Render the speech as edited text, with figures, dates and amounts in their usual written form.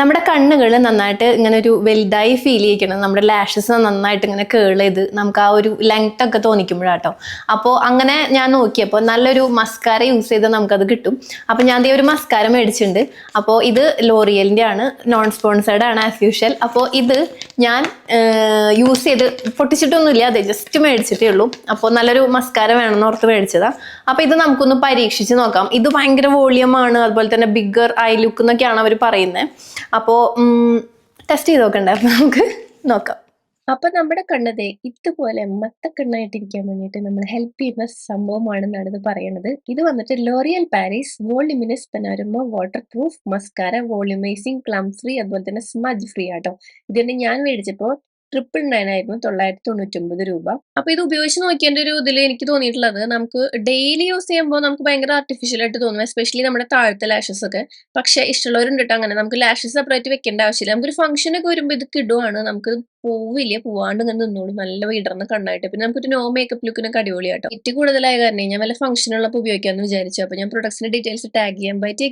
നമ്മുടെ കണ്ണുകൾ നന്നായിട്ട് ഇങ്ങനെ ഒരു വലുതായി ഫീൽ ചെയ്യിക്കണം. നമ്മുടെ ലാഷസ് നന്നായിട്ട് ഇങ്ങനെ കേൾ ചെയ്ത് നമുക്ക് ആ ഒരു ലെങ്ത് ഒക്കെ തോന്നിക്കുമ്പോഴാട്ടോ. അപ്പോൾ അങ്ങനെ ഞാൻ നോക്കിയപ്പോൾ നല്ലൊരു മസ്കാര യൂസ് ചെയ്ത് നമുക്കത് കിട്ടും. അപ്പോൾ ഞാൻ ദേ ഒരു മസ്കാര മേടിച്ചിട്ടുണ്ട്. അപ്പോൾ ഇത് ലോറിയലിൻ്റെ ആണ്, നോൺ സ്പോൺസേർഡ് ആണ് ആസ് യൂഷ്വൽ. അപ്പോൾ ഇത് ഞാൻ യൂസ് ചെയ്ത് പൊട്ടിച്ചിട്ടൊന്നുമില്ല, അതെ ജസ്റ്റ് മേടിച്ചിട്ടേ ഉള്ളൂ. അപ്പോൾ നല്ലൊരു മസ്കാര വേണമെന്ന് ഓർത്ത് മേടിച്ചതാ. അപ്പോൾ ഇത് നമുക്കൊന്ന് പരീക്ഷിച്ച് നോക്കാം. ഇത് ഭയങ്കര വോളിയമാണ്, അതുപോലെ തന്നെ ബിഗ്ഗർ ഐ ലുക്ക് എന്നൊക്കെയാണ് അവർ പറയുന്നത്. അപ്പോൾ ടെസ്റ്റ് ചെയ്ത് നോക്കണ്ടായിരുന്നു, നമുക്ക് നോക്കാം. അപ്പൊ നമ്മുടെ കണ്ണതെ ഇതുപോലെ മത്തക്കണ്ണായിട്ടിരിക്കാൻ വേണ്ടിയിട്ട് നമ്മൾ ഹെൽപ്പ് ചെയ്യുന്ന സംഭവമാണെന്നാണ് ഇത് പറയുന്നത്. ഇത് വന്നിട്ട് L'Oreal Paris voluminous panorama waterproof mascara volumising clump free അതുപോലെ തന്നെ സ്മജ് ഫ്രീ ആട്ടോ. ഇതിന്റെ ഞാൻ മേടിച്ചപ്പോൾ 999 ആയിരുന്നു, 999 രൂപ. അപ്പൊ ഇത് ഉപയോഗിച്ച് നോക്കിയതിന്റെ ഒരു ഇതിൽ എനിക്ക് തോന്നിയിട്ടുള്ളത്, നമുക്ക് ഡെയിലി യൂസ് ചെയ്യുമ്പോൾ നമുക്ക് ഭയങ്കര ആർട്ടിഫിഷ്യൽ ആയിട്ട് തോന്നും, എസ്പെഷ്യലി നമ്മുടെ താഴത്തെ ലാഷസ് ഒക്കെ. പക്ഷെ ഇഷ്ടമുള്ളവരുണ്ട് കേട്ടോ അങ്ങനെ, നമുക്ക് ലാഷസ് സെപ്പറേറ്റ് വെക്കേണ്ട ആവശ്യമില്ല. നമുക്കൊരു ഫംഗ്ഷൻ ഒക്കെ വരുമ്പോൾ ഇത് കിടുവാണ്, നമുക്ക് പോവില്ല, പോവാണ്ട് ഇങ്ങനെ നിന്നോളൂ, നല്ല വിടർന്ന കണ്ണായിട്ട്. പിന്നെ നമുക്കൊരു നോ മേക്കപ്പ് ലുക്കിനൊക്കെ അടിപൊളിയാട്ടോ. ഇറ്റ് കൂടുതലായ കാരണം ഞാൻ വല്ല ഫംഗ്ഷനുള്ളപ്പോൾ ഉപയോഗിക്കാമെന്ന് വിചാരിച്ചു. അപ്പൊ ഞാൻ പ്രൊഡക്ട്സിന്റെ ഡീറ്റെയിൽസ് ടാഗ് ചെയ്യാൻ പറ്റിയ